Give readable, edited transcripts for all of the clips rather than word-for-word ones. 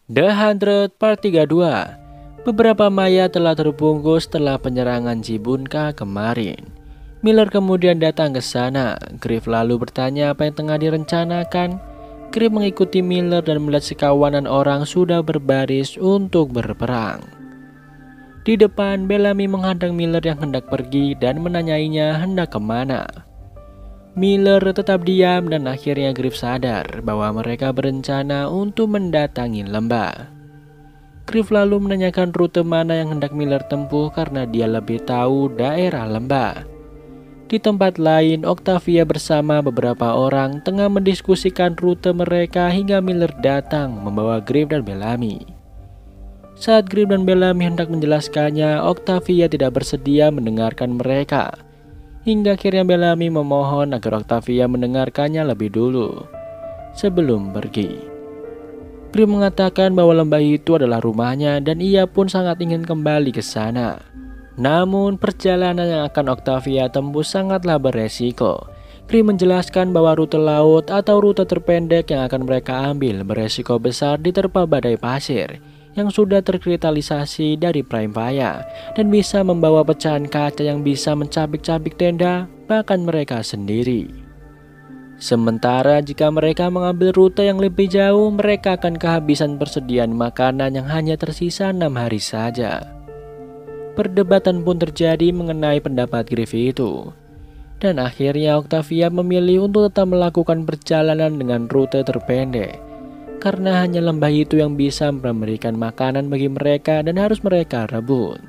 The 100 Part 32. Beberapa mayat telah terbungkus setelah penyerangan Cibunka kemarin. Miller kemudian datang ke sana. Griff lalu bertanya apa yang tengah direncanakan. Griff mengikuti Miller dan melihat sekawanan orang sudah berbaris untuk berperang. Di depan, Bellamy menghadang Miller yang hendak pergi dan menanyainya hendak kemana. Miller tetap diam dan akhirnya Griff sadar bahwa mereka berencana untuk mendatangi lembah. Griff lalu menanyakan rute mana yang hendak Miller tempuh karena dia lebih tahu daerah lembah. Di tempat lain, Octavia bersama beberapa orang tengah mendiskusikan rute mereka hingga Miller datang membawa Griff dan Bellamy. Saat Griff dan Bellamy hendak menjelaskannya, Octavia tidak bersedia mendengarkan mereka. Hingga akhirnya Bellamy memohon agar Octavia mendengarkannya lebih dulu sebelum pergi. Griff mengatakan bahwa lembah itu adalah rumahnya dan ia pun sangat ingin kembali ke sana. Namun perjalanan yang akan Octavia tempuh sangatlah beresiko. Griff menjelaskan bahwa rute laut atau rute terpendek yang akan mereka ambil beresiko besar diterpa badai pasir yang sudah terkristalisasi dari Prime Fire dan bisa membawa pecahan kaca yang bisa mencabik-cabik tenda bahkan mereka sendiri. Sementara jika mereka mengambil rute yang lebih jauh, mereka akan kehabisan persediaan makanan yang hanya tersisa 6 hari saja. Perdebatan pun terjadi mengenai pendapat Griff itu. Dan akhirnya Octavia memilih untuk tetap melakukan perjalanan dengan rute terpendek. Karena hanya lembah itu yang bisa memberikan makanan bagi mereka dan harus mereka rebut.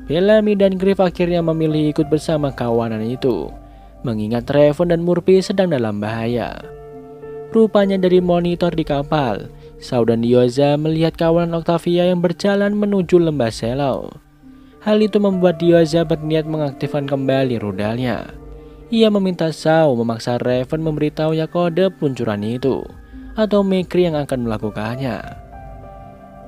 Bellamy dan Griff akhirnya memilih ikut bersama kawanan itu, mengingat Raven dan Murphy sedang dalam bahaya. Rupanya dari monitor di kapal, Shaw dan Diyoza melihat kawanan Octavia yang berjalan menuju lembah Selau. Hal itu membuat Diyoza berniat mengaktifkan kembali rudalnya. Ia meminta Shaw memaksa Raven memberitahunya kode peluncuran itu, atau Mekri yang akan melakukannya.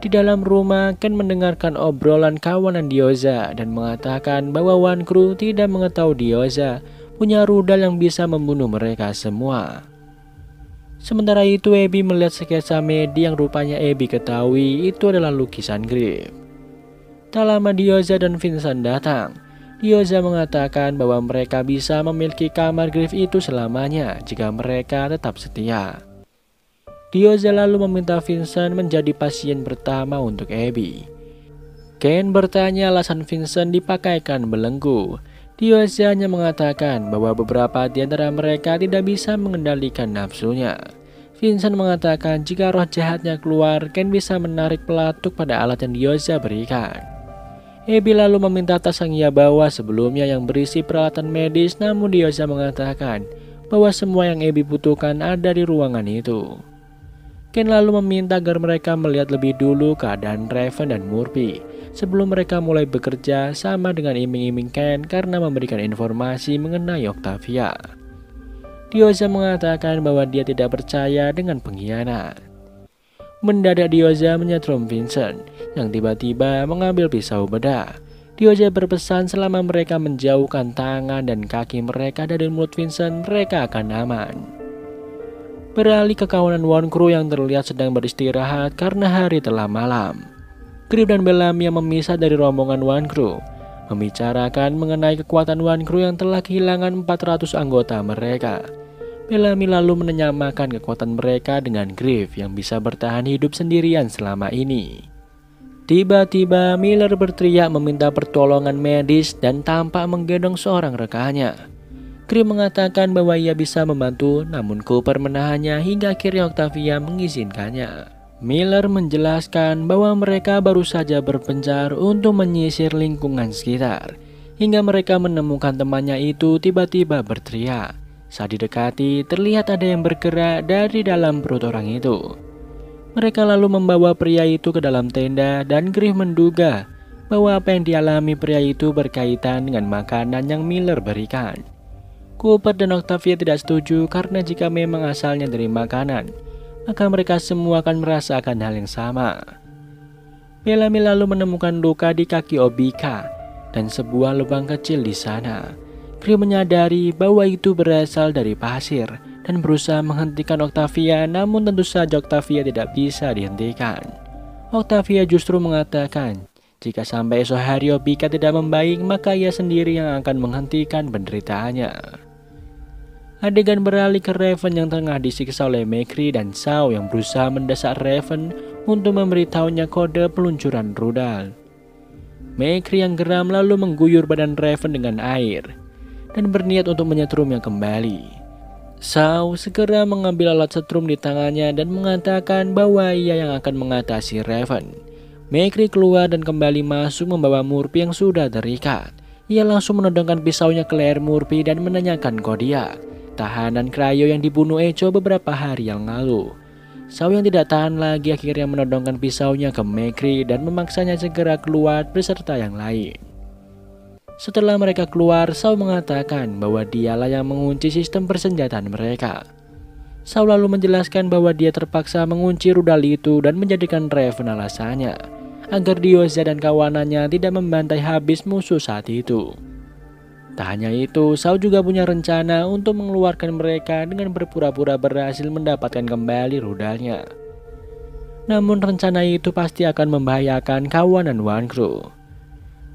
Di dalam rumah, Ken mendengarkan obrolan kawanan Diyoza dan mengatakan bahwa One Crew tidak mengetahui Diyoza punya rudal yang bisa membunuh mereka semua. Sementara itu, Abby melihat sketsa Medi yang rupanya Abby ketahui itu adalah lukisan Griff. Tak lama Diyoza dan Vincent datang. Diyoza mengatakan bahwa mereka bisa memiliki kamar Griff itu selamanya jika mereka tetap setia. Diyoza lalu meminta Vincent menjadi pasien pertama untuk Abby. Ken bertanya alasan Vincent dipakaikan belenggu. Diyoza hanya mengatakan bahwa beberapa di antara mereka tidak bisa mengendalikan nafsunya. Vincent mengatakan jika roh jahatnya keluar, Ken bisa menarik pelatuk pada alat yang Diyoza berikan. Abby lalu meminta tas yang ia bawa sebelumnya yang berisi peralatan medis, namun Diyoza mengatakan bahwa semua yang Abby butuhkan ada di ruangan itu. Ken lalu meminta agar mereka melihat lebih dulu keadaan Raven dan Murphy sebelum mereka mulai bekerja sama dengan iming-iming Ken karena memberikan informasi mengenai Octavia. Diyoza mengatakan bahwa dia tidak percaya dengan pengkhianat. Mendadak Diyoza menyetrum Vincent yang tiba-tiba mengambil pisau bedah. Diyoza berpesan selama mereka menjauhkan tangan dan kaki mereka dari mulut Vincent, mereka akan aman. Beralih ke kawanan One Crew yang terlihat sedang beristirahat karena hari telah malam. Griff dan Bellamy yang memisah dari rombongan One Crew membicarakan mengenai kekuatan One Crew yang telah kehilangan 400 anggota mereka. Bellamy lalu menyamakan kekuatan mereka dengan Griff yang bisa bertahan hidup sendirian selama ini. Tiba-tiba Miller berteriak meminta pertolongan medis dan tampak menggendong seorang rekannya. Griff mengatakan bahwa ia bisa membantu, namun Cooper menahannya hingga akhirnya Octavia mengizinkannya. Miller menjelaskan bahwa mereka baru saja berpencar untuk menyisir lingkungan sekitar, hingga mereka menemukan temannya itu tiba-tiba berteriak. Saat didekati, terlihat ada yang bergerak dari dalam perut orang itu. Mereka lalu membawa pria itu ke dalam tenda dan Griff menduga bahwa apa yang dialami pria itu berkaitan dengan makanan yang Miller berikan. Cooper dan Octavia tidak setuju karena jika memang asalnya dari makanan, maka mereka semua akan merasakan hal yang sama. Bellamy lalu menemukan luka di kaki Obika dan sebuah lubang kecil di sana. Griff menyadari bahwa itu berasal dari pasir dan berusaha menghentikan Octavia, namun tentu saja Octavia tidak bisa dihentikan. Octavia justru mengatakan, jika sampai esok hari Obika tidak membaik, maka ia sendiri yang akan menghentikan penderitaannya. Adegan beralih ke Raven yang tengah disiksa oleh McCree dan Shaw yang berusaha mendesak Raven untuk memberitahunya kode peluncuran rudal. McCree yang geram lalu mengguyur badan Raven dengan air dan berniat untuk menyetrumnya kembali. Shaw segera mengambil alat setrum di tangannya dan mengatakan bahwa ia yang akan mengatasi Raven. McCree keluar dan kembali masuk membawa Murphy yang sudah terikat. Ia langsung menodongkan pisaunya ke leher Murphy dan menanyakan Kodiak, tahanan Cryo yang dibunuh Echo beberapa hari yang lalu. Shaw yang tidak tahan lagi akhirnya menodongkan pisaunya ke McCree dan memaksanya segera keluar beserta yang lain. Setelah mereka keluar, Shaw mengatakan bahwa dialah yang mengunci sistem persenjataan mereka. Shaw lalu menjelaskan bahwa dia terpaksa mengunci rudal itu dan menjadikan Raven alasannya, agar Diyoza dan kawanannya tidak membantai habis musuh saat itu. Tak hanya itu, Shaw juga punya rencana untuk mengeluarkan mereka dengan berpura-pura berhasil mendapatkan kembali rudalnya. Namun rencana itu pasti akan membahayakan kawanan One Crew.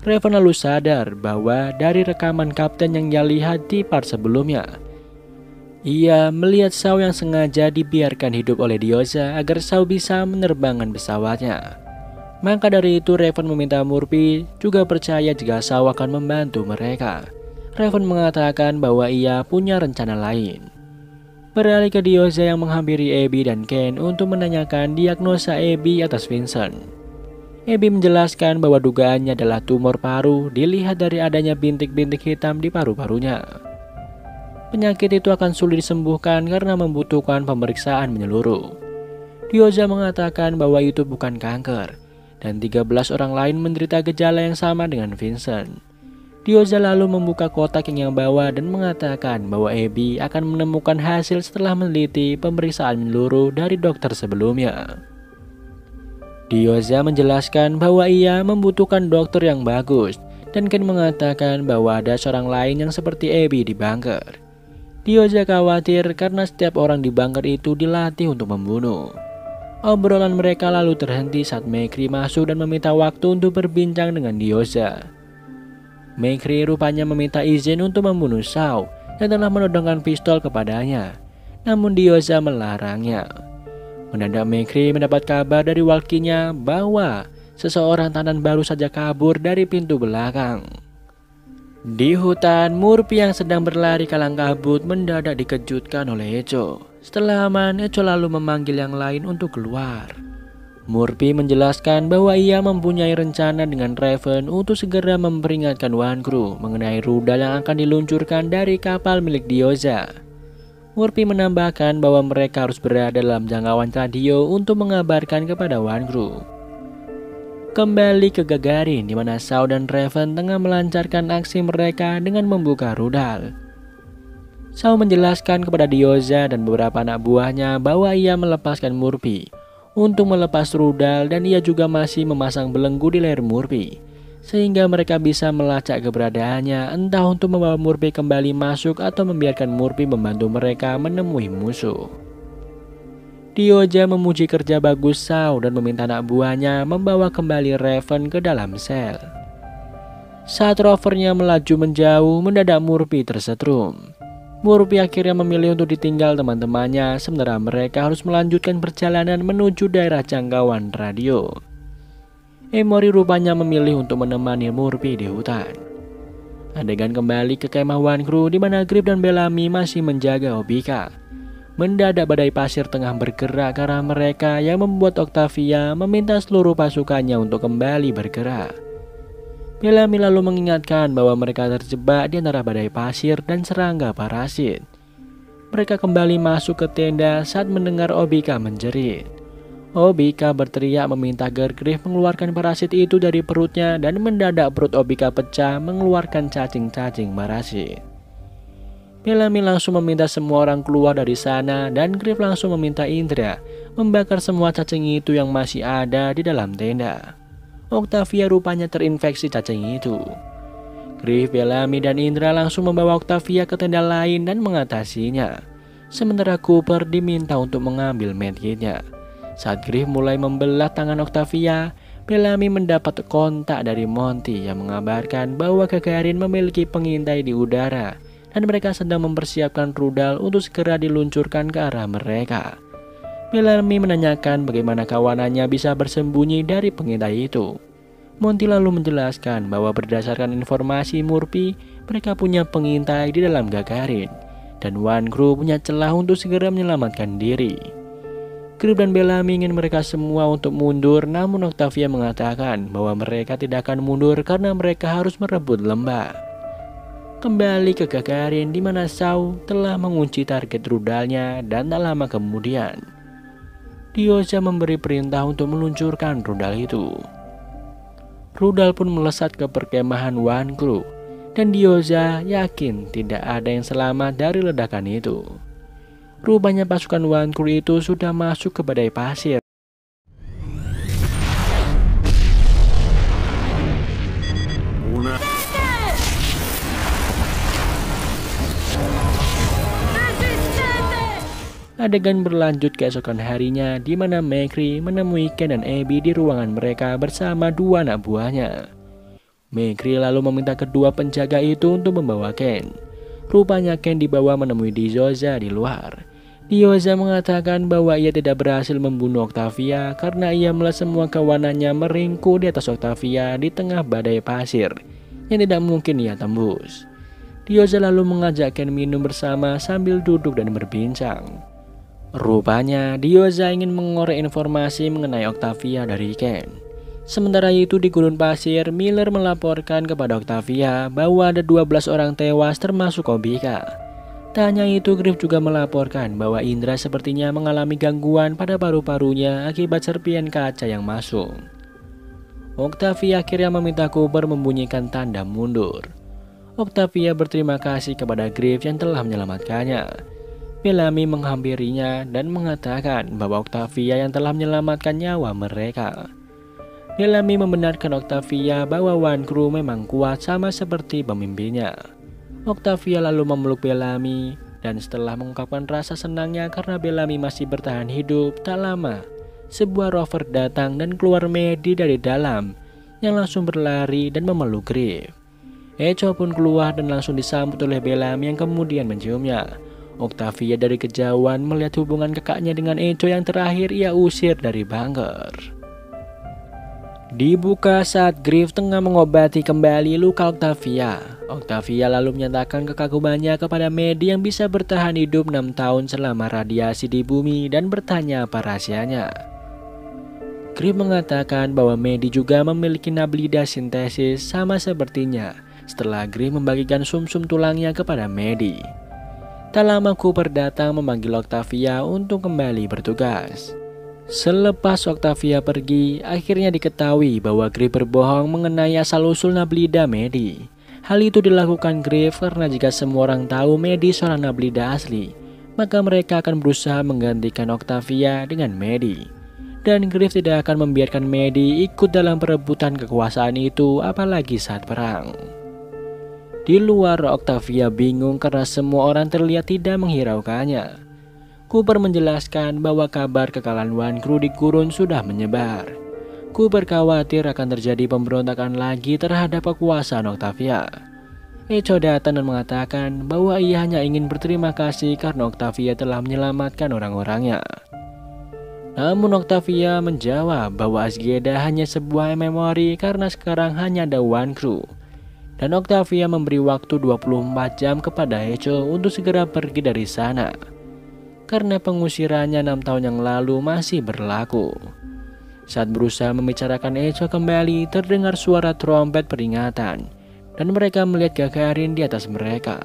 Raven lalu sadar bahwa dari rekaman kapten yang ia lihat di part sebelumnya, ia melihat Shaw yang sengaja dibiarkan hidup oleh Diyoza agar Shaw bisa menerbangkan pesawatnya. Maka dari itu Raven meminta Murphy juga percaya jika Shaw akan membantu mereka. Raven mengatakan bahwa ia punya rencana lain. Beralih ke Diyoza yang menghampiri Abby dan Ken untuk menanyakan diagnosa Abby atas Vincent. Abby menjelaskan bahwa dugaannya adalah tumor paru dilihat dari adanya bintik-bintik hitam di paru-parunya. Penyakit itu akan sulit disembuhkan karena membutuhkan pemeriksaan menyeluruh. Diyoza mengatakan bahwa itu bukan kanker dan 13 orang lain menderita gejala yang sama dengan Vincent. Diyoza lalu membuka kotak yang ia bawa dan mengatakan bahwa Abby akan menemukan hasil setelah meneliti pemeriksaan menyeluruh dari dokter sebelumnya. Diyoza menjelaskan bahwa ia membutuhkan dokter yang bagus dan Ken mengatakan bahwa ada seorang lain yang seperti Abby di bunker. Diyoza khawatir karena setiap orang di bunker itu dilatih untuk membunuh. Obrolan mereka lalu terhenti saat McCree masuk dan meminta waktu untuk berbincang dengan Diyoza. McCree rupanya meminta izin untuk membunuh Shaw dan telah menodongkan pistol kepadanya, namun Diyoza melarangnya. Mendadak McCree mendapat kabar dari walkinya bahwa seseorang tahanan baru saja kabur dari pintu belakang. Di hutan, Murphy yang sedang berlari kalang kabut mendadak dikejutkan oleh Echo. Setelah aman, Echo lalu memanggil yang lain untuk keluar. Murphy menjelaskan bahwa ia mempunyai rencana dengan Raven untuk segera memperingatkan One Crew mengenai rudal yang akan diluncurkan dari kapal milik Diyoza. Murphy menambahkan bahwa mereka harus berada dalam jangkauan radio untuk mengabarkan kepada One Crew. Kembali ke Gagarin di mana Shaw dan Raven tengah melancarkan aksi mereka dengan membuka rudal. Shaw menjelaskan kepada Diyoza dan beberapa anak buahnya bahwa ia melepaskan Murphy untuk melepas rudal dan ia juga masih memasang belenggu di leher Murphy, sehingga mereka bisa melacak keberadaannya entah untuk membawa Murphy kembali masuk atau membiarkan Murphy membantu mereka menemui musuh. Diyoza memuji kerja bagus Shaw dan meminta anak buahnya membawa kembali Raven ke dalam sel. Saat rovernya melaju menjauh, mendadak Murphy tersetrum. Murphy akhirnya memilih untuk ditinggal teman-temannya sementara mereka harus melanjutkan perjalanan menuju daerah jangkauan radio. Emory rupanya memilih untuk menemani Murphy di hutan. Adegan kembali ke kemah One Crew di mana Griff dan Bellamy masih menjaga Obika. Mendadak badai pasir tengah bergerak ke arah mereka yang membuat Octavia meminta seluruh pasukannya untuk kembali bergerak. Bellamy lalu mengingatkan bahwa mereka terjebak di antara badai pasir dan serangga parasit. Mereka kembali masuk ke tenda saat mendengar Obika menjerit. Obika berteriak meminta agar Griff mengeluarkan parasit itu dari perutnya dan mendadak perut Obika pecah mengeluarkan cacing-cacing parasit. Bellamy langsung meminta semua orang keluar dari sana dan Griff langsung meminta Indra membakar semua cacing itu yang masih ada di dalam tenda. Octavia rupanya terinfeksi cacing itu. Griff, Bellamy, dan Indra langsung membawa Octavia ke tenda lain dan mengatasinya. Sementara Cooper diminta untuk mengambil medkitnya. Saat Griff mulai membelah tangan Octavia, Bellamy mendapat kontak dari Monty yang mengabarkan bahwa Gagarin memiliki pengintai di udara dan mereka sedang mempersiapkan rudal untuk segera diluncurkan ke arah mereka. Bellamy menanyakan bagaimana kawanannya bisa bersembunyi dari pengintai itu. Monty lalu menjelaskan bahwa berdasarkan informasi Murphy, mereka punya pengintai di dalam Gagarin, dan One Crew punya celah untuk segera menyelamatkan diri. Griff dan Bellamy ingin mereka semua untuk mundur, namun Octavia mengatakan bahwa mereka tidak akan mundur karena mereka harus merebut lembah. Kembali ke Gagarin di mana Shaw telah mengunci target rudalnya dan tak lama kemudian Diyoza memberi perintah untuk meluncurkan rudal itu. Rudal pun melesat ke perkemahan One Crew dan Diyoza yakin tidak ada yang selamat dari ledakan itu. Rupanya pasukan One Crew itu sudah masuk ke badai pasir. Adegan berlanjut keesokan harinya di mana McCree menemui Ken dan Abby di ruangan mereka bersama dua anak buahnya. McCree lalu meminta kedua penjaga itu untuk membawa Ken. Rupanya Ken dibawa menemui Diyoza di luar. Diyoza mengatakan bahwa ia tidak berhasil membunuh Octavia karena ia melihat semua kawanannya meringkuk di atas Octavia di tengah badai pasir yang tidak mungkin ia tembus. Diyoza lalu mengajak Ken minum bersama sambil duduk dan berbincang. Rupanya Diyoza ingin mengorek informasi mengenai Octavia dari Ken. Sementara itu di gurun pasir, Miller melaporkan kepada Octavia bahwa ada 12 orang tewas termasuk Obika. Tak hanya itu, Griff juga melaporkan bahwa Indra sepertinya mengalami gangguan pada paru-parunya akibat serpian kaca yang masuk. Octavia akhirnya meminta Cooper membunyikan tanda mundur. Octavia berterima kasih kepada Griff yang telah menyelamatkannya. Bellamy menghampirinya dan mengatakan bahwa Octavia yang telah menyelamatkan nyawa mereka. Bellamy membenarkan Octavia bahwa One Crew memang kuat sama seperti pemimpinnya. Octavia lalu memeluk Bellamy dan setelah mengungkapkan rasa senangnya karena Bellamy masih bertahan hidup, tak lama sebuah rover datang dan keluar Maddie dari dalam yang langsung berlari dan memeluk Griff. Echo pun keluar dan langsung disambut oleh Bellamy yang kemudian menciumnya. Octavia dari kejauhan melihat hubungan kakaknya dengan Echo yang terakhir ia usir dari bunker. Dibuka saat Griff tengah mengobati kembali luka Octavia. Octavia lalu menyatakan kekagumannya kepada Maddie yang bisa bertahan hidup 6 tahun selama radiasi di bumi dan bertanya apa rahasianya. Griff mengatakan bahwa Maddie juga memiliki nablida sintesis sama sepertinya setelah Griff membagikan sumsum tulangnya kepada Maddie. Tak lama Cooper datang memanggil Octavia untuk kembali bertugas. Selepas Octavia pergi, akhirnya diketahui bahwa Griff berbohong mengenai asal-usul nablida Maddie. Hal itu dilakukan Griff karena jika semua orang tahu Maddie seorang nablida asli, maka mereka akan berusaha menggantikan Octavia dengan Maddie. Dan Griff tidak akan membiarkan Maddie ikut dalam perebutan kekuasaan itu, apalagi saat perang. Di luar, Octavia bingung karena semua orang terlihat tidak menghiraukannya. Cooper menjelaskan bahwa kabar kekalahan One Crew di gurun sudah menyebar. Cooper khawatir akan terjadi pemberontakan lagi terhadap kekuasaan Octavia. Echo datang dan mengatakan bahwa ia hanya ingin berterima kasih karena Octavia telah menyelamatkan orang-orangnya. Namun Octavia menjawab bahwa Azgeda hanya sebuah memori karena sekarang hanya ada One Crew. Dan Octavia memberi waktu 24 jam kepada Echo untuk segera pergi dari sana. Karena pengusirannya 6 tahun yang lalu masih berlaku. Saat berusaha membicarakan Echo kembali, terdengar suara trompet peringatan. Dan mereka melihat Gagarin di atas mereka.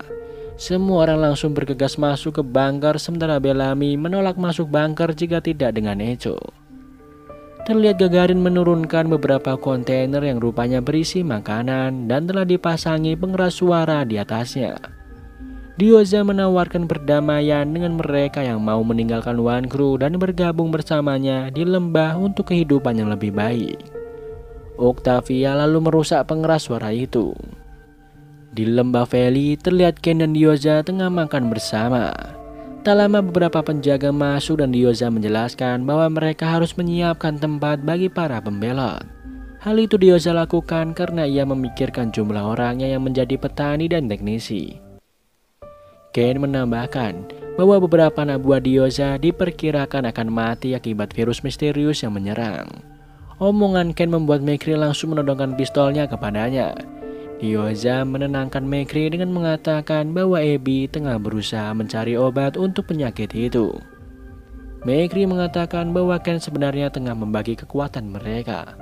Semua orang langsung bergegas masuk ke bunker sementara Bellamy menolak masuk bunker jika tidak dengan Echo. Terlihat Gagarin menurunkan beberapa kontainer yang rupanya berisi makanan dan telah dipasangi pengeras suara di atasnya. Diyoza menawarkan perdamaian dengan mereka yang mau meninggalkan One Crew dan bergabung bersamanya di lembah untuk kehidupan yang lebih baik. Octavia lalu merusak pengeras suara itu. Di lembah Valley terlihat Ken dan Diyoza tengah makan bersama. Tak lama beberapa penjaga masuk dan Diyoza menjelaskan bahwa mereka harus menyiapkan tempat bagi para pembelot. Hal itu Diyoza lakukan karena ia memikirkan jumlah orangnya yang menjadi petani dan teknisi. Ken menambahkan bahwa beberapa anak buah Diyoza diperkirakan akan mati akibat virus misterius yang menyerang. Omongan Ken membuat McCree langsung menodongkan pistolnya kepadanya. Diyoza menenangkan McCree dengan mengatakan bahwa Abby tengah berusaha mencari obat untuk penyakit itu. McCree mengatakan bahwa Ken sebenarnya tengah membagi kekuatan mereka.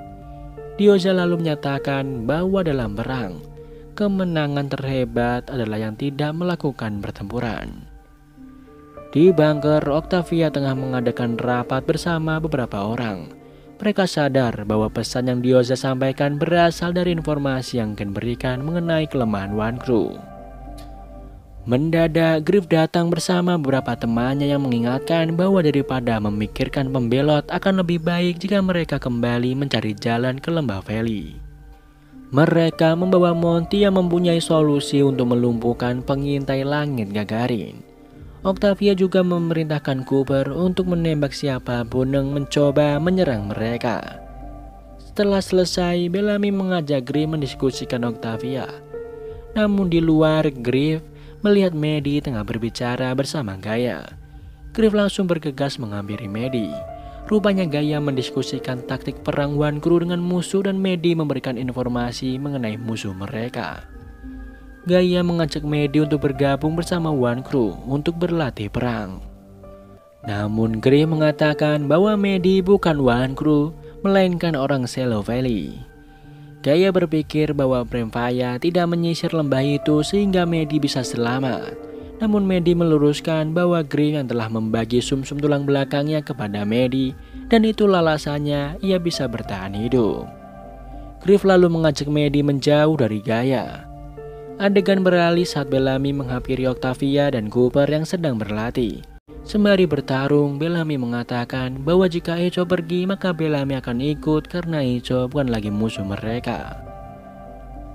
Diyoza lalu menyatakan bahwa dalam perang, kemenangan terhebat adalah yang tidak melakukan pertempuran. Di bunker, Octavia tengah mengadakan rapat bersama beberapa orang. Mereka sadar bahwa pesan yang Diyoza sampaikan berasal dari informasi yang Ken berikan mengenai kelemahan Wankru. Mendadak, Griff datang bersama beberapa temannya yang mengingatkan bahwa daripada memikirkan pembelot akan lebih baik jika mereka kembali mencari jalan ke lembah Valley. Mereka membawa Monty yang mempunyai solusi untuk melumpuhkan pengintai langit Gagarin. Octavia juga memerintahkan Cooper untuk menembak siapapun yang mencoba menyerang mereka. Setelah selesai, Bellamy mengajak Griff mendiskusikan Octavia. Namun di luar, Griff melihat Maddie tengah berbicara bersama Gaia. Griff langsung bergegas menghampiri Maddie. Rupanya Gaia mendiskusikan taktik perang Wankru dengan musuh dan Maddie memberikan informasi mengenai musuh mereka. Gaia mengajak Maddie untuk bergabung bersama Wankru untuk berlatih perang. Namun Griff mengatakan bahwa Maddie bukan Wankru, melainkan orang Shallow Valley. Gaia berpikir bahwa Premfaya tidak menyisir lembah itu sehingga Maddie bisa selamat. Namun Maddie meluruskan bahwa Griff yang telah membagi sumsum tulang belakangnya kepada Maddie dan itulah alasannya ia bisa bertahan hidup. Griff lalu mengajak Maddie menjauh dari Gaia. Adegan beralih saat Bellamy menghampiri Octavia dan Cooper yang sedang berlatih. Sembari bertarung, Bellamy mengatakan bahwa jika Echo pergi maka Bellamy akan ikut karena Echo bukan lagi musuh mereka.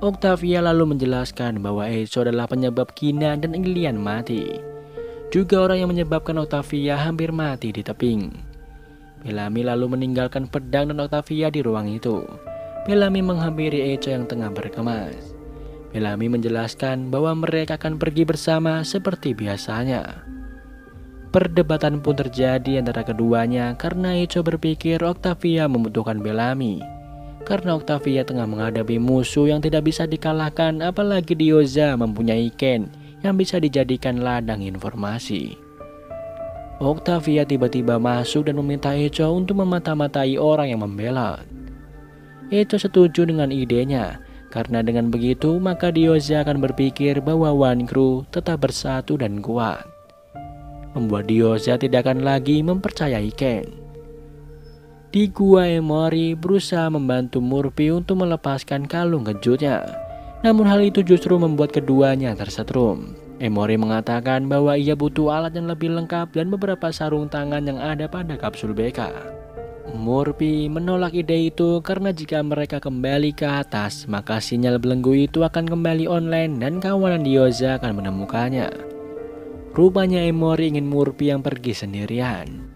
Octavia lalu menjelaskan bahwa Echo adalah penyebab Kina dan Ilian mati. Juga orang yang menyebabkan Octavia hampir mati di tebing. Bellamy lalu meninggalkan pedang dan Octavia di ruang itu. Bellamy menghampiri Echo yang tengah berkemas. Bellamy menjelaskan bahwa mereka akan pergi bersama seperti biasanya. Perdebatan pun terjadi antara keduanya karena Echo berpikir Octavia membutuhkan Bellamy. Karena Octavia tengah menghadapi musuh yang tidak bisa dikalahkan, apalagi Diyoza mempunyai Ken yang bisa dijadikan ladang informasi. Octavia tiba-tiba masuk dan meminta Echo untuk memata-matai orang yang membelot. Echo setuju dengan idenya. Karena dengan begitu maka Diyoza akan berpikir bahwa Wankru tetap bersatu dan kuat. Membuat Diyoza tidak akan lagi mempercayai Ken. Di gua Emory berusaha membantu Murphy untuk melepaskan kalung kejutnya. Namun hal itu justru membuat keduanya tersetrum. Emory mengatakan bahwa ia butuh alat yang lebih lengkap dan beberapa sarung tangan yang ada pada kapsul BK. Murphy menolak ide itu karena jika mereka kembali ke atas maka sinyal belenggu itu akan kembali online dan kawanan Diyoza akan menemukannya. Rupanya Emory ingin Murphy yang pergi sendirian.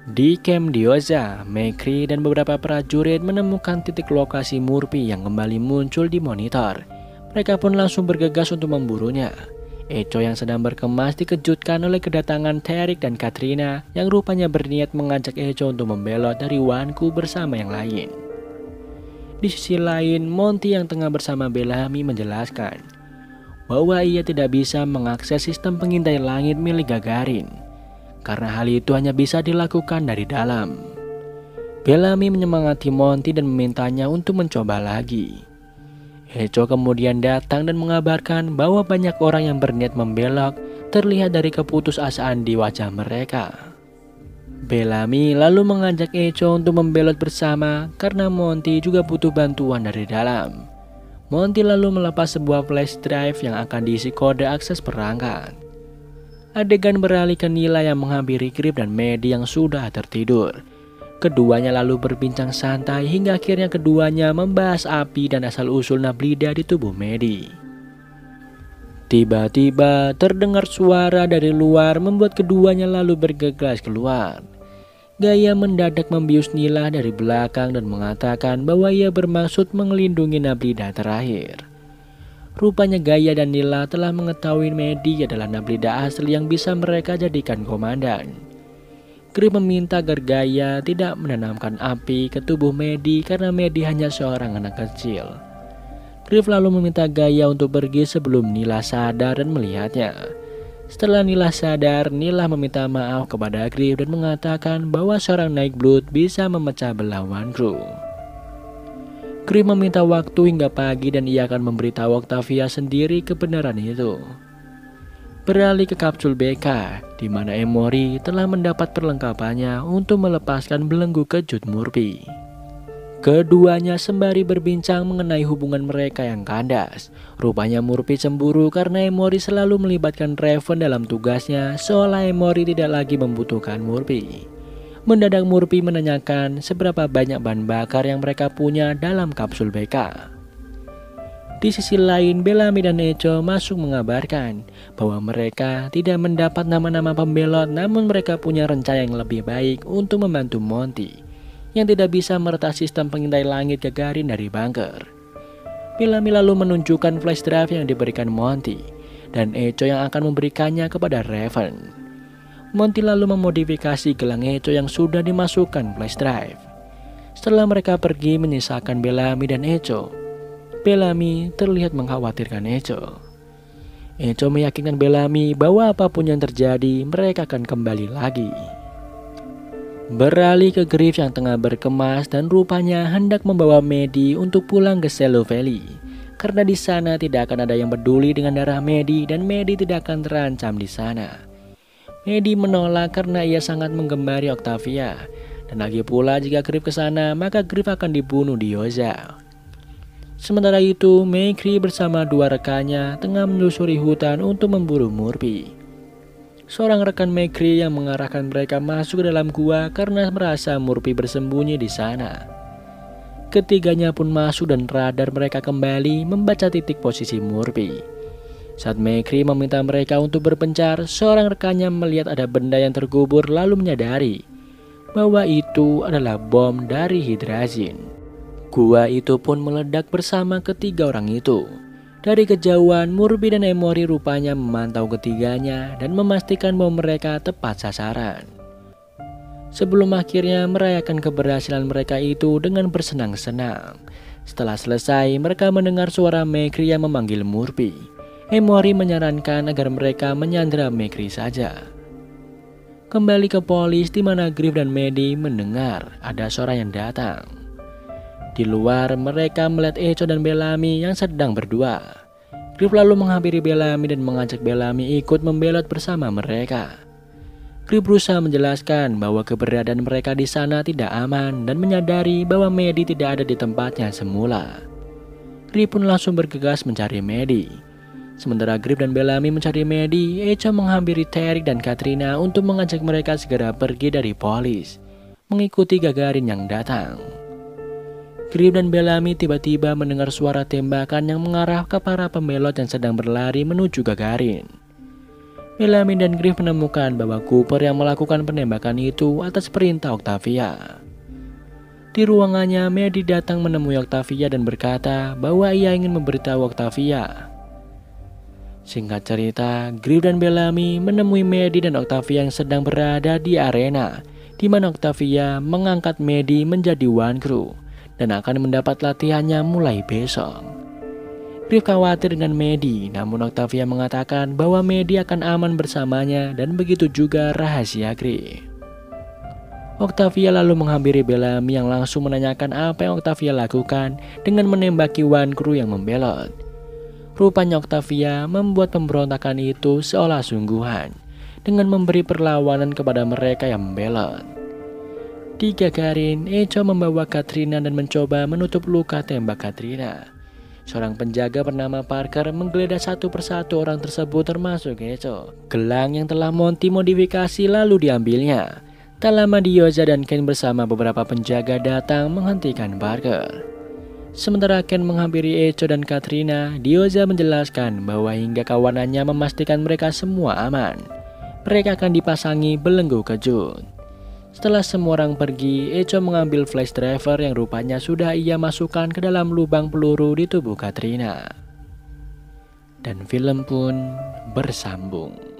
Di camp Diyoza, McCree dan beberapa prajurit menemukan titik lokasi Murphy yang kembali muncul di monitor. Mereka pun langsung bergegas untuk memburunya. Echo yang sedang berkemas dikejutkan oleh kedatangan Tarik dan Katrina yang rupanya berniat mengajak Echo untuk membelot dari Wankru bersama yang lain. Di sisi lain, Monty yang tengah bersama Bellamy menjelaskan bahwa ia tidak bisa mengakses sistem pengintai langit milik Gagarin karena hal itu hanya bisa dilakukan dari dalam. Bellamy menyemangati Monty dan memintanya untuk mencoba lagi. Echo kemudian datang dan mengabarkan bahwa banyak orang yang berniat membelok terlihat dari keputusasaan di wajah mereka. Bellamy lalu mengajak Echo untuk membelot bersama karena Monty juga butuh bantuan dari dalam. Monty lalu melepas sebuah flash drive yang akan diisi kode akses perangkat. Adegan beralih ke Nila yang menghampiri Griff dan Maddie yang sudah tertidur. Keduanya lalu berbincang santai hingga akhirnya keduanya membahas api dan asal-usul Nablida di tubuh Maddie. Tiba-tiba terdengar suara dari luar membuat keduanya lalu bergegas keluar. Gaia mendadak membius Nila dari belakang dan mengatakan bahwa ia bermaksud melindungi Nablida terakhir. Rupanya Gaia dan Nila telah mengetahui Medi adalah Nablida asli yang bisa mereka jadikan komandan. Grif meminta agar Gaia tidak menanamkan api ke tubuh Medi karena Medi hanya seorang anak kecil. Grif lalu meminta Gaia untuk pergi sebelum Nila sadar dan melihatnya. Setelah Nila sadar, Nila meminta maaf kepada Grif dan mengatakan bahwa seorang Nightblood bisa memecah belah One Crew. Grif meminta waktu hingga pagi dan ia akan memberitahu Octavia sendiri kebenaran itu. Beralih ke kapsul BK, di mana Emory telah mendapat perlengkapannya untuk melepaskan belenggu kejut Murphy. Keduanya sembari berbincang mengenai hubungan mereka yang kandas. Rupanya Murphy cemburu karena Emory selalu melibatkan Raven dalam tugasnya, seolah Emory tidak lagi membutuhkan Murphy. Mendadak Murphy menanyakan seberapa banyak bahan bakar yang mereka punya dalam kapsul BK. Di sisi lain, Bellamy dan Echo masuk mengabarkan bahwa mereka tidak mendapat nama-nama pembelot, namun mereka punya rencana yang lebih baik untuk membantu Monty yang tidak bisa meretas sistem pengintai langit Gagarin dari bunker. Bellamy lalu menunjukkan flash drive yang diberikan Monty dan Echo yang akan memberikannya kepada Raven. Monty lalu memodifikasi gelang Echo yang sudah dimasukkan flash drive. Setelah mereka pergi menyisakan Bellamy dan Echo, Bellamy terlihat mengkhawatirkan Echo. Echo meyakinkan Bellamy bahwa apapun yang terjadi, mereka akan kembali lagi. Beralih ke Grif yang tengah berkemas dan rupanya hendak membawa Medi untuk pulang ke Shallow Valley. Karena di sana tidak akan ada yang peduli dengan darah Medi dan Medi tidak akan terancam di sana. Medi menolak karena ia sangat menggemari Octavia. Dan lagi pula jika Grif ke sana, maka Grif akan dibunuh di Yoza. Sementara itu, McCree bersama dua rekannya tengah menelusuri hutan untuk memburu Murphy. Seorang rekan McCree yang mengarahkan mereka masuk ke dalam gua karena merasa Murphy bersembunyi di sana. Ketiganya pun masuk dan radar mereka kembali membaca titik posisi Murphy. Saat McCree meminta mereka untuk berpencar, seorang rekannya melihat ada benda yang terkubur lalu menyadari bahwa itu adalah bom dari Hydrazine. Gua itu pun meledak bersama ketiga orang itu. Dari kejauhan, Murphy dan Emory rupanya memantau ketiganya dan memastikan bahwa mereka tepat sasaran. Sebelum akhirnya merayakan keberhasilan mereka itu dengan bersenang-senang. Setelah selesai, mereka mendengar suara McCree yang memanggil Murphy. Emory menyarankan agar mereka menyandera McCree saja. Kembali ke polis di mana Grif dan Medi mendengar ada suara yang datang. Di luar, mereka melihat Echo dan Bellamy yang sedang berdua. Grif lalu menghampiri Bellamy dan mengajak Bellamy ikut membelot bersama mereka. Grif berusaha menjelaskan bahwa keberadaan mereka di sana tidak aman dan menyadari bahwa Medi tidak ada di tempatnya semula. Grif pun langsung bergegas mencari Medi. Sementara Grif dan Bellamy mencari Medi, Echo menghampiri Tarik dan Katrina untuk mengajak mereka segera pergi dari polis, mengikuti Gagarin yang datang. Grif dan Bellamy tiba-tiba mendengar suara tembakan yang mengarah ke para pembelot yang sedang berlari menuju Gagarin. Bellamy dan Grif menemukan bahwa Cooper yang melakukan penembakan itu atas perintah Octavia. Di ruangannya, Medi datang menemui Octavia dan berkata bahwa ia ingin memberitahu Octavia. Singkat cerita, Grif dan Bellamy menemui Medi dan Octavia yang sedang berada di arena, di mana Octavia mengangkat Medi menjadi One Crew dan akan mendapat latihannya mulai besok. Grif khawatir dengan Medi, namun Octavia mengatakan bahwa Medi akan aman bersamanya dan begitu juga rahasia Grif. Octavia lalu menghampiri Bellamy yang langsung menanyakan apa yang Octavia lakukan dengan menembaki One Crew yang membelot. Rupanya Octavia membuat pemberontakan itu seolah sungguhan dengan memberi perlawanan kepada mereka yang membelot. Di Gagarin, Echo membawa Katrina dan mencoba menutup luka tembak Katrina. Seorang penjaga bernama Parker menggeledah satu persatu orang tersebut termasuk Echo. Gelang yang telah Monty modifikasi lalu diambilnya. Tak lama Yoza dan Ken bersama beberapa penjaga datang menghentikan Parker. Sementara Ken menghampiri Echo dan Katrina, Diyoza menjelaskan bahwa hingga kawanannya memastikan mereka semua aman, mereka akan dipasangi belenggu kejut. Setelah semua orang pergi, Echo mengambil flash driver yang rupanya sudah ia masukkan ke dalam lubang peluru di tubuh Katrina. Dan film pun bersambung.